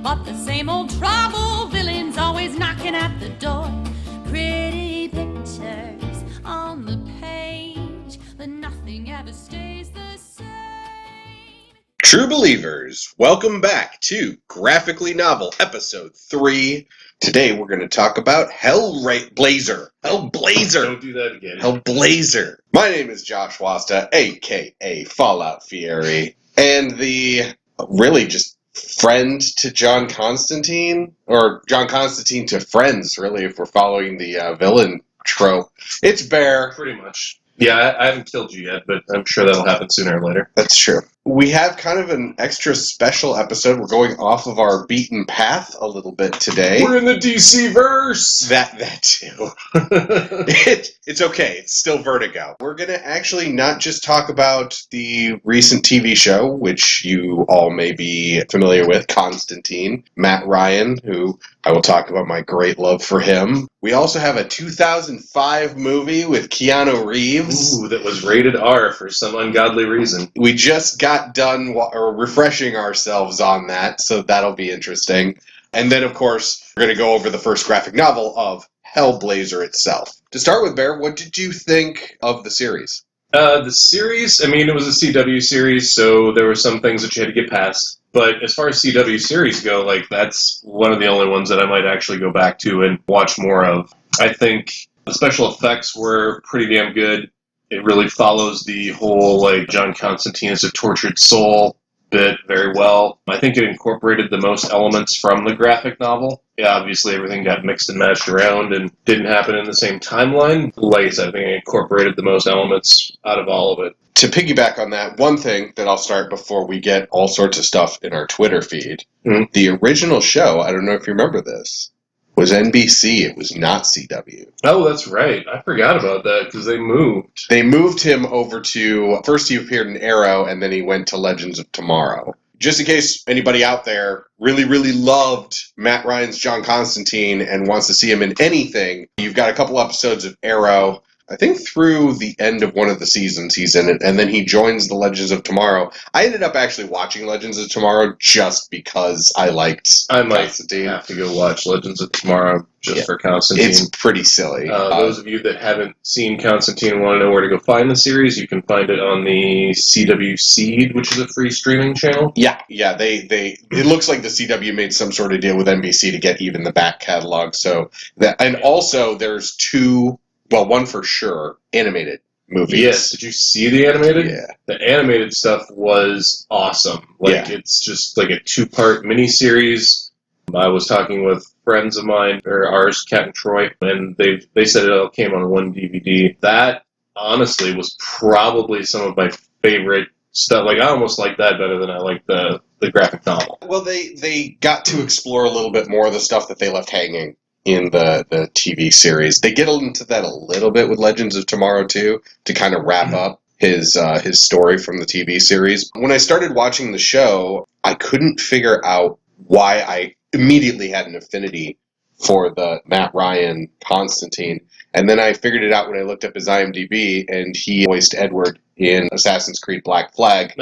but the same old trouble, villains always knocking at the door. Pretty pictures on the page, but nothing ever stays the same. True Believers, welcome back to Graphically Novel Episode 3. Today we're going to talk about Hellblazer. Don't do that again. Hellblazer. My name is Josh Wasta, a.k.a. Fallout Fieri, and the really just friend to John Constantine, or John Constantine to friends, really, if we're following the villain trope. It's Bear. Pretty much. Yeah, I haven't killed you yet, but I'm sure that'll happen sooner or later. That's true. We have kind of an extra special episode. We're going off of our beaten path a little bit today. We're in the DC-verse! That too. It's okay. It's still Vertigo. We're going to actually not just talk about the recent TV show, which you all may be familiar with, Constantine, Matt Ryan, who I will talk about my great love for him. We also have a 2005 movie with Keanu Reeves. Ooh, that was rated R for some ungodly reason. We just got done refreshing ourselves on that, so that'll be interesting. And then, of course, we're going to go over the first graphic novel of Hellblazer itself. To start with, Bear, what did you think of the series? The series, I mean, it was a CW series, so there were some things that you had to get past. But as far as CW series go, like, that's one of the only ones that I might actually go back to and watch more of. I think the special effects were pretty damn good. It really follows the whole, like, John Constantine as a tortured soul bit very well. I think it incorporated the most elements from the graphic novel. Yeah, obviously everything got mixed and matched around and didn't happen in the same timeline. Like I said, I think it incorporated the most elements out of all of it. To piggyback on that, one thing that I'll start before we get all sorts of stuff in our Twitter feed. Mm-hmm. The original show, I don't know if you remember this, was NBC. It was not CW. Oh, that's right. I forgot about that because they moved. They moved him over to, first he appeared in Arrow, and then he went to Legends of Tomorrow. Just in case anybody out there really, really loved Matt Ryan's John Constantine and wants to see him in anything, you've got a couple episodes of Arrow. I think through the end of one of the seasons he's in it, and then he joins the Legends of Tomorrow. I ended up actually watching Legends of Tomorrow just because I liked Constantine. I might have to go watch Legends of Tomorrow just for Constantine. It's pretty silly. Those of you that haven't seen Constantine and want to know where to go find the series, you can find it on the CW Seed, which is a free streaming channel. Yeah. It looks like the CW made some sort of deal with NBC to get even the back catalog. So that, and also there's two. Well, one for sure, animated movies. Yes, did you see the animated? Yeah. The animated stuff was awesome. It's just like a 2-part miniseries. I was talking with friends of mine, or ours, Kat and Troy, and they said it all came on one DVD. That, honestly, was probably some of my favorite stuff. Like, I almost like that better than I like the graphic novel. Well, they got to explore a little bit more of the stuff that they left hanging in the TV series. They get into that a little bit with Legends of Tomorrow, too, to kind of wrap up his story from the TV series. When I started watching the show, I couldn't figure out why I immediately had an affinity for the Matt Ryan Constantine. And then I figured it out when I looked up his IMDb, and he voiced Edward in Assassin's Creed Black Flag,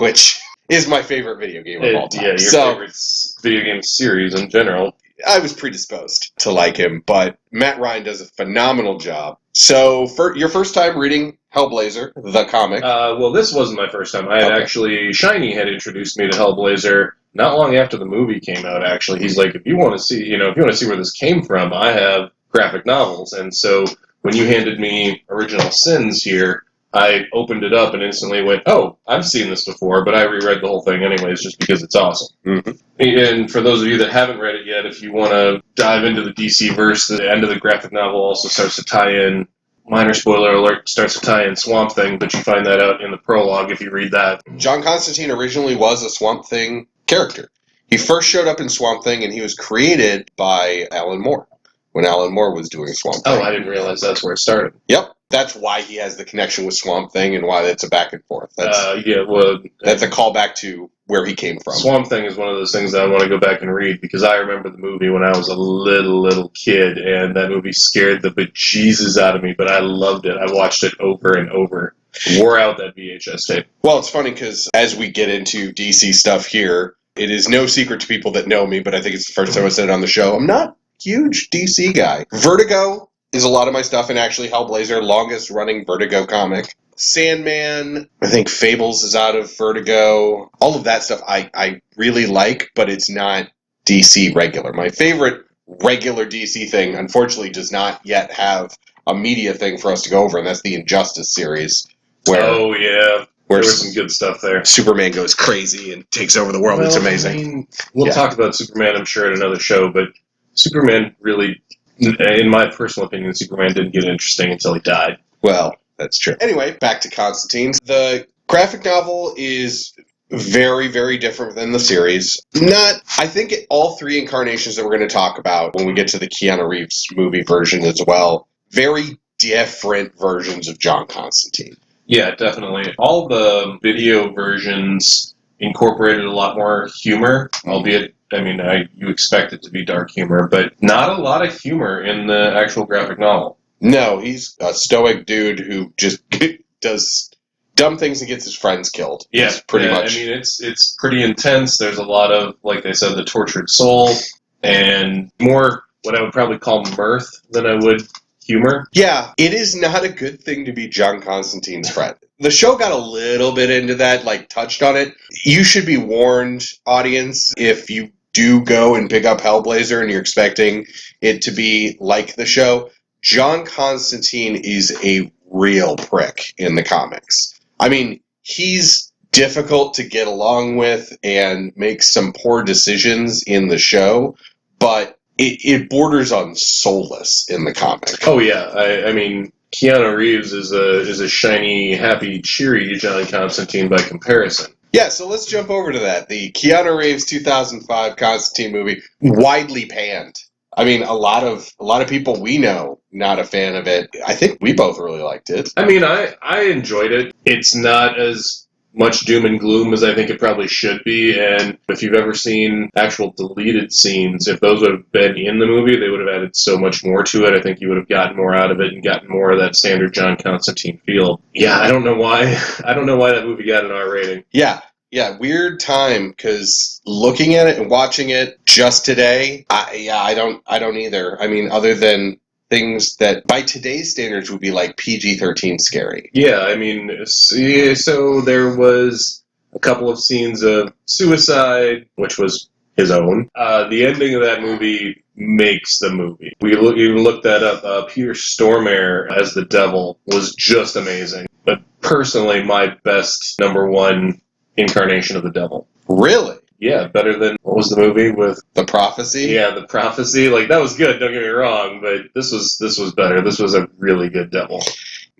which is my favorite video game of all time. Yeah, your favorite video game series in general. I was predisposed to like him, but Matt Ryan does a phenomenal job. So, for your first time reading Hellblazer, the comic? Well, this wasn't my first time. Shiny had introduced me to Hellblazer not long after the movie came out, actually. He's like, if you want to see where this came from, I have graphic novels. And so, when you handed me Original Sins here, I opened it up and instantly went, oh, I've seen this before, but I reread the whole thing anyways just because it's awesome. Mm-hmm. And for those of you that haven't read it yet, if you want to dive into the DC verse, the end of the graphic novel also starts to tie in, minor spoiler alert, starts to tie in Swamp Thing, but you find that out in the prologue if you read that. John Constantine originally was a Swamp Thing character. He first showed up in Swamp Thing, and he was created by Alan Moore when Alan Moore was doing Swamp Thing. Oh, I didn't realize that's where it started. Yep. That's why he has the connection with Swamp Thing and why it's a back and forth. That's a callback to where he came from. Swamp Thing is one of those things that I want to go back and read because I remember the movie when I was a little kid, and that movie scared the bejesus out of me, but I loved it. I watched it over and over. Wore out that VHS tape. Well, it's funny because as we get into DC stuff here, It is no secret to people that know me, but I think it's the first time I said it on the show. I'm not a huge DC guy. Vertigo is a lot of my stuff, and actually Hellblazer, longest running Vertigo comic. Sandman, I think Fables is out of Vertigo. All of that stuff I really like, but it's not DC regular. My favorite regular DC thing, unfortunately, does not yet have a media thing for us to go over, and that's the Injustice series. Oh, yeah. Where There was some good stuff there. Superman goes crazy and takes over the world. It's amazing. I mean, we'll talk about Superman, I'm sure, at another show, but Superman really, in my personal opinion, Superman didn't get interesting until he died. Well, that's true. Anyway, back to Constantine. The graphic novel is very, very different than the series. I think all three incarnations that we're going to talk about when we get to the Keanu Reeves movie version as well, very different versions of John Constantine. Yeah, definitely. All the video versions incorporated a lot more humor, albeit, you expect it to be dark humor, but not a lot of humor in the actual graphic novel. No, he's a stoic dude who just does dumb things and gets his friends killed. Yeah, pretty much. I mean, it's pretty intense. There's a lot of, like they said, the tortured soul, and more what I would probably call mirth than I would humor. Yeah, it is not a good thing to be John Constantine's friend. The show got a little bit into that, touched on it. You should be warned, audience, if you do go and pick up Hellblazer and you're expecting it to be like the show. John Constantine is a real prick in the comics. I mean, he's difficult to get along with and makes some poor decisions in the show, but it borders on soulless in the comic. Oh yeah, I mean, Keanu Reeves is a shiny, happy, cheery John Constantine by comparison. Yeah, so let's jump over to that. The Keanu Reeves 2005 Constantine movie, widely panned. I mean, a lot of people we know not a fan of it. I think we both really liked it. I mean, I enjoyed it. It's not as much doom and gloom as I think it probably should be, and if you've ever seen actual deleted scenes, if those would have been in the movie, they would have added so much more to it. I think you would have gotten more out of it and gotten more of that standard John Constantine feel. Yeah, I don't know why that movie got an R rating. Yeah, weird time, because looking at it and watching it just today, I don't either. I mean, other than things that by today's standards would be like PG-13 scary. Yeah, I mean, so there was a couple of scenes of suicide, which was his own. The ending of that movie makes the movie. We even looked that up. Peter Stormare as the devil was just amazing. But personally, my best number one incarnation of the devil. Really? Yeah, better than, what was the movie with The Prophecy? Yeah, The Prophecy. That was good, don't get me wrong, but this was better. This was a really good devil.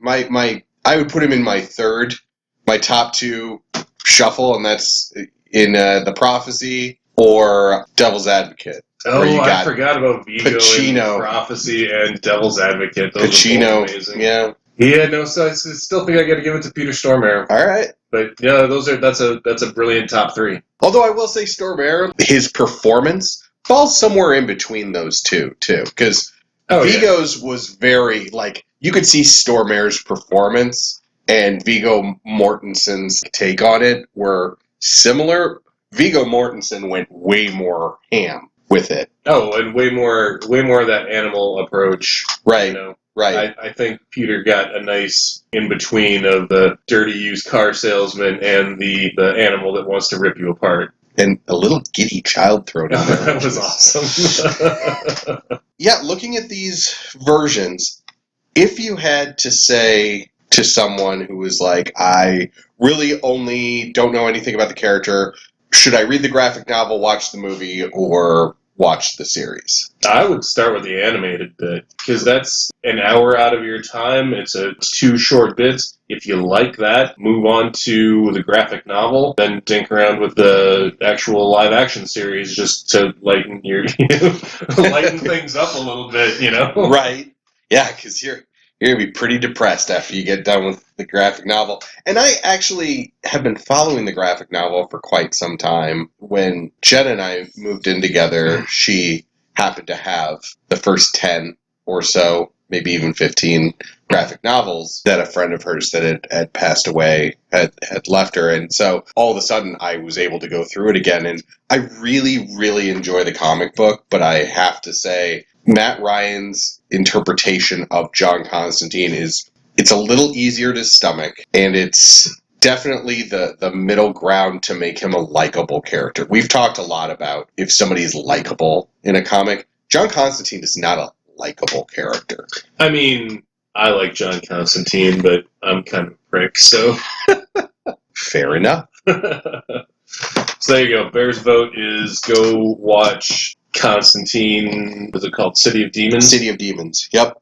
I would put him in my top two shuffle, and that's in The Prophecy or Devil's Advocate. Oh, I forgot about Vigo Pacino. And Prophecy and Devil's Advocate. Those Pacino, are both amazing. Yeah. Yeah, no, so I still think I got to give it to Peter Stormare. All right. But yeah, that's a brilliant top three. Although I will say Stormare, his performance falls somewhere in between those two, too. Because Vigo's was very, you could see Stormare's performance and Viggo Mortensen's take on it were similar. Viggo Mortensen went way more ham with it. Oh, and way more of that animal approach. Right. Right. I think Peter got a nice in-between of the dirty used car salesman and the animal that wants to rip you apart. And a little giddy child thrown in there. That was awesome. Yeah, looking at these versions, if you had to say to someone who was like, I really only don't know anything about the character, should I read the graphic novel, watch the movie, or watch the series? I would start with the animated bit, because that's an hour out of your time. It's 2 short bits. If you like that, move on to the graphic novel, then dink around with the actual live action series just to lighten lighten things up a little bit, Right. Yeah, because you're going to be pretty depressed after you get done with the graphic novel. And I actually have been following the graphic novel for quite some time. When Jen and I moved in together, she happened to have the first 10 or so maybe even 15 graphic novels that a friend of hers that had passed away had left her. And so all of a sudden I was able to go through it again. And I really, really enjoy the comic book, but I have to say Matt Ryan's interpretation of John Constantine it's a little easier to stomach, and it's definitely the middle ground to make him a likable character. We've talked a lot about if somebody's likable in a comic. John Constantine is not a likable character. I mean, I like John Constantine, but I'm kind of a prick, so... Fair enough. So there you go. Bear's vote is go watch Constantine. What's it called? City of Demons? City of Demons, yep.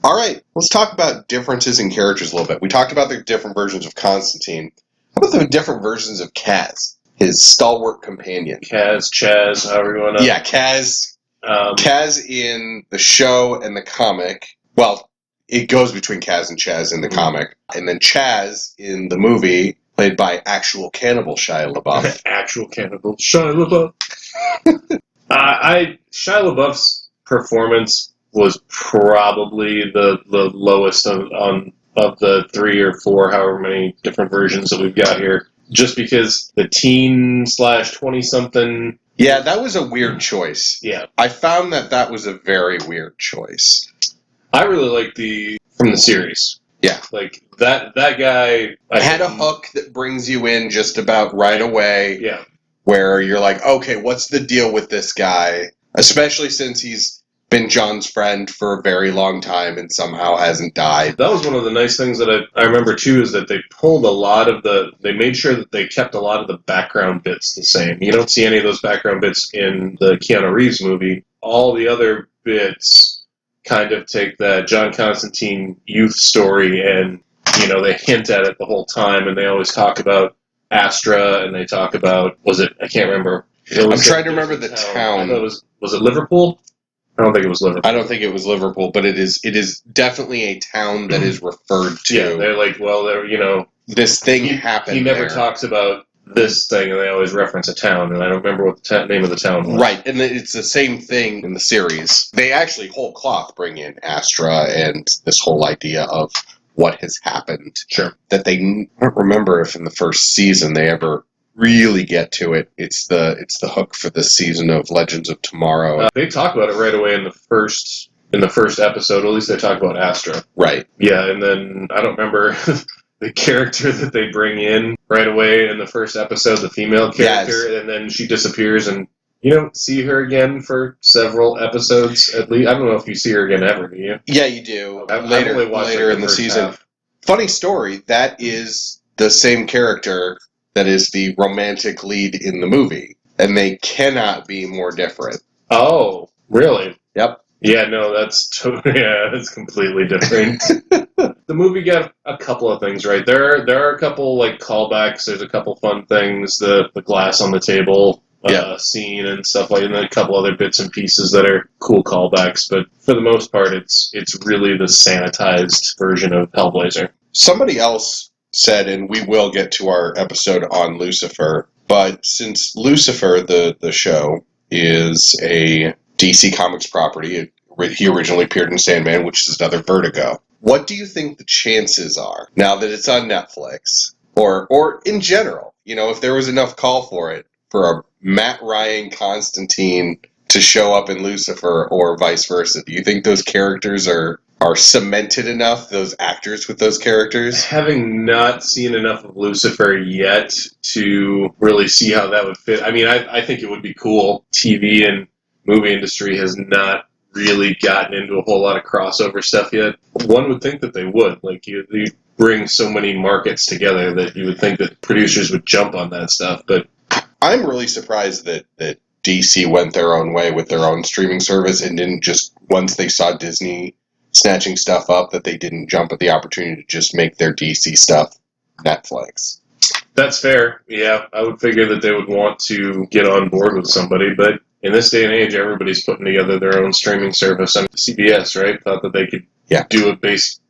All right, let's talk about differences in characters a little bit. We talked about the different versions of Constantine. How about the different versions of Kaz, his stalwart companion? Kaz, Chaz, however you want to... Yeah, Kaz. Kaz in the show and the comic. Well, it goes between Kaz and Chaz in the comic. And then Chaz in the movie, played by actual cannibal Shia LaBeouf. Actual cannibal Shia LaBeouf. Shia LaBeouf's performance was probably the lowest of the 3 or 4, however many different versions that we've got here. Just because the teen / 20-something... Yeah, that was a weird choice. Yeah. I found that was a very weird choice. I really like from the series. Yeah. Like, that guy... had a hook that brings you in just about right away. Yeah. Where you're like, okay, what's the deal with this guy? Especially since he's been John's friend for a very long time and somehow hasn't died. That was one of the nice things that I remember, too, is that they pulled they made sure that they kept a lot of the background bits the same. You don't see any of those background bits in the Keanu Reeves movie. All the other bits kind of take that John Constantine youth story and, they hint at it the whole time, and they always talk about Astra, and they talk about, I can't remember. I'm trying to remember the town. I thought was it Liverpool? I don't think it was Liverpool. I don't think it was Liverpool, but it is definitely a town that is referred to. Yeah, they're like, well, this thing happened. He never there. talks about this thing, and they always reference a town, and I don't remember what the name of the town was. Right, and it's the same thing in the series. They actually whole cloth bring in Astra and this whole idea of what has happened. Sure. That I don't remember if in the first season they ever really get to it. It's the hook for this season of Legends of Tomorrow. They talk about it right away in the first episode. At least they talk about Astra. Right. Yeah, and then I don't remember the character that they bring in right away in the first episode, the female character, yes. And then she disappears, and you don't see her again for several episodes at least. I don't know if you see her again ever, do you? Yeah, you do. Later in the season. Half. Funny story. That is the same character that is the romantic lead in the movie, and they cannot be more different. Oh, really? Yep. Yeah, no, that's completely different. The movie got a couple of things right. There are a couple like callbacks. There's a couple fun things. The glass on the table scene and stuff like that, and then a couple other bits and pieces that are cool callbacks. But for the most part, it's really the sanitized version of Hellblazer. Somebody else said, and we will get to our episode on Lucifer, but since Lucifer, the show, is a DC Comics property, he originally appeared in Sandman, which is another Vertigo. What do you think the chances are, now that it's on Netflix, or in general, if there was enough call for it, for a Matt Ryan Constantine to show up in Lucifer, or vice versa? Do you think those characters are cemented enough, those actors with those characters? Having not seen enough of Lucifer yet to really see how that would fit. I mean, I think it would be cool. TV and movie industry has not really gotten into a whole lot of crossover stuff yet. One would think that they would. Like, you bring so many markets together that you would think that producers would jump on that stuff. But I'm really surprised that DC went their own way with their own streaming service and didn't just, once they saw Disney snatching stuff up, that they didn't jump at the opportunity to just make their DC stuff Netflix. That's fair. Yeah, I would figure that they would want to get on board with somebody, but in this day and age, everybody's putting together their own streaming service. I mean, CBS, right, thought that they could do it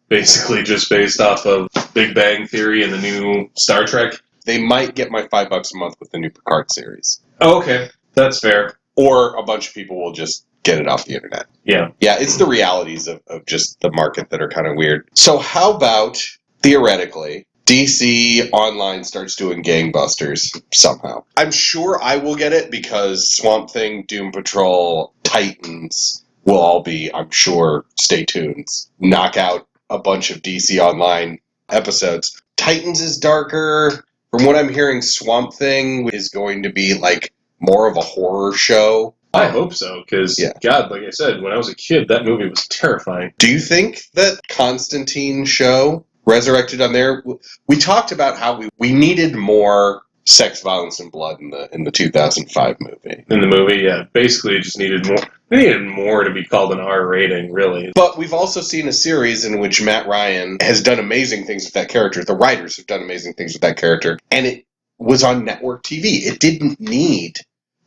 basically just based off of Big Bang Theory and the new Star Trek. They might get my $5 a month with the new Picard series. Oh, okay. That's fair. Or a bunch of people will just get it off the internet. Yeah. Yeah, it's the realities of just the market that are kind of weird. So how about, theoretically, DC Online starts doing gangbusters somehow? I'm sure I will get it because Swamp Thing, Doom Patrol, Titans will all be, I'm sure, stay tuned, knock out a bunch of DC Online episodes. Titans is darker. From what I'm hearing, Swamp Thing is going to be like more of a horror show. I hope so, because, Yeah. God, like I said, when I was a kid, that movie was terrifying. Do you think that Constantine show resurrected on there? We talked about how we needed more sex, violence, and blood in the 2005 movie. In the movie, yeah. Basically, it just needed more. It needed more to be called an R rating, really. But we've also seen a series in which Matt Ryan has done amazing things with that character. The writers have done amazing things with that character. And it was on network TV. It didn't need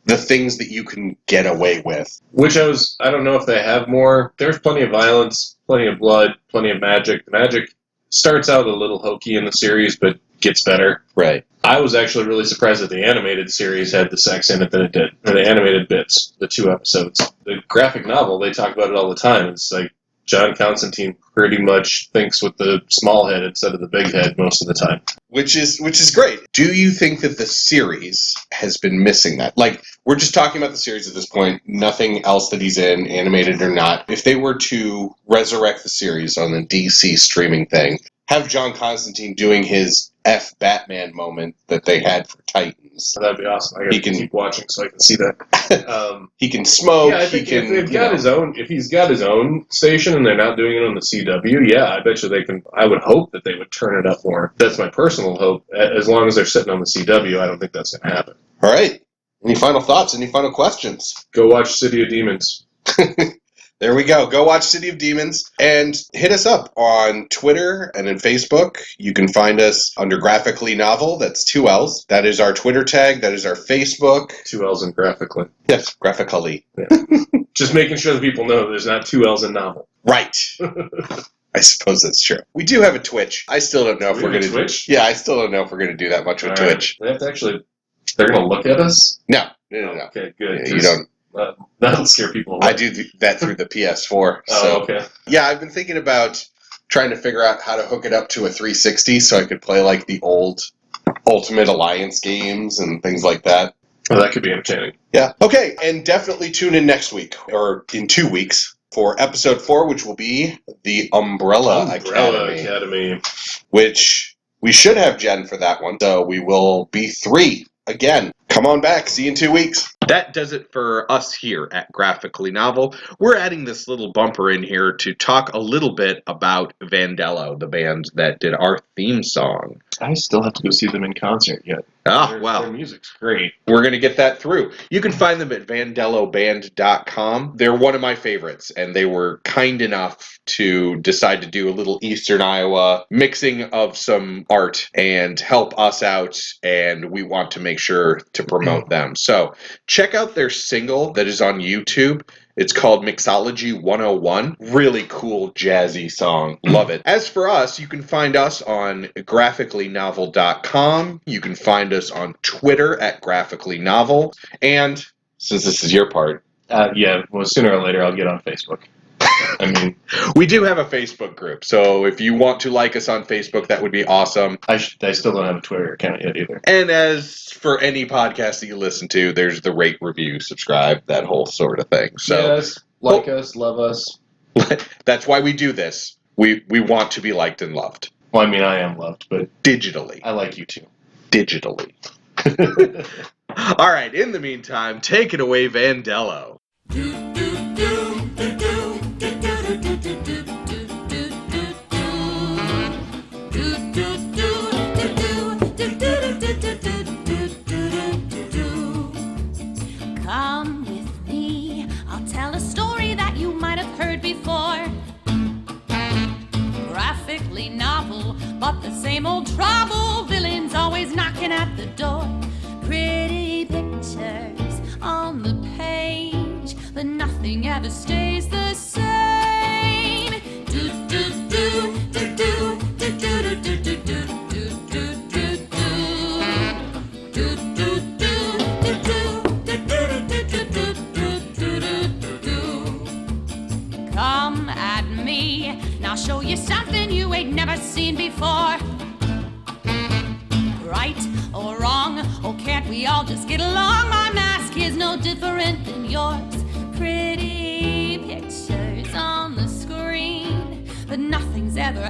the things that you can get away with. Which I don't know if they have more. There's plenty of violence, plenty of blood, plenty of magic. The magic starts out a little hokey in the series, but gets better. Right. I was actually really surprised that the animated series had the sex in it that it did. Or the animated bits, the 2 episodes. The graphic novel, they talk about it all the time. It's like John Constantine pretty much thinks with the small head instead of the big head most of the time. Which is great. Do you think that the series has been missing that? Like, we're just talking about the series at this point, nothing else that he's in, animated or not. If they were to resurrect the series on the DC streaming thing, have John Constantine doing his F Batman moment that they had for Titans. So that'd be awesome. I gotta keep watching so I can see that. He can smoke. Yeah, I think he can, if they've got his own, if he's got his own station and they're not doing it on the CW, yeah, I bet you they can. I would hope that they would turn it up more. That's my personal hope. As long as they're sitting on the CW, I don't think that's going to happen. All right. Any final thoughts? Any final questions? Go watch City of Demons. There we go. Go watch City of Demons and hit us up on Twitter and in Facebook. You can find us under Graphically Novel. That's 2 L's. That is our Twitter tag. That is our Facebook. 2 L's in graphically. Yes, Graphically. Yeah. Just making sure that people know there's not 2 L's in novel. Right. I suppose that's true. We do have a Twitch. I still don't know if we're going to Twitch. Yeah, I still don't know if we're going to do that much with Twitch. They have to actually. They're going to look at us. No. Okay, good. Yeah, you don't. That'll scare people away. I do that through the PS4. So. Okay. Yeah, I've been thinking about trying to figure out how to hook it up to a 360 so I could play like the old Ultimate Alliance games and things like that. Oh, that could be entertaining. Yeah. Okay, and definitely tune in next week, or in 2 weeks, for episode 4, which will be the Umbrella Academy. Which we should have Jen for that one, so we will be 3 again. Come on back. See you in 2 weeks. That does it for us here at Graphically Novel. We're adding this little bumper in here to talk a little bit about Vandello, the band that did our theme song. I still have to go see them in concert yet. Wow. Their music's great. We're going to get that through. You can find them at vandelloband.com. They're one of my favorites, and they were kind enough to decide to do a little Eastern Iowa mixing of some art and help us out, and we want to make sure to promote them. So check out their single that is on YouTube. It's called Mixology 101. Really cool, jazzy song. Love it. As for us, you can find us on graphicallynovel.com. You can find us on Twitter at graphicallynovel. And since this is your part. Yeah, well, sooner or later I'll get on Facebook. I mean, we do have a Facebook group, so if you want to like us on Facebook, that would be awesome. I still don't have a Twitter account yet either. And as for any podcast that you listen to, there's the rate, review, subscribe, that whole sort of thing. So yes, like us, love us. That's why we do this. We want to be liked and loved. Well, I mean, I am loved, but digitally. I like you too. Digitally. All right, in the meantime, take it away, Vandello. Come with me, I'll tell a story that you might have heard before. Graphically novel, but the same old trouble. Villains always knocking at the door. Pretty pictures on the page, but nothing ever stays the same. Do do do do do do do do do do. right or wrong? Or can't we all just get along? My mask is no different than yours. Pretty pictures on the screen, but nothing's ever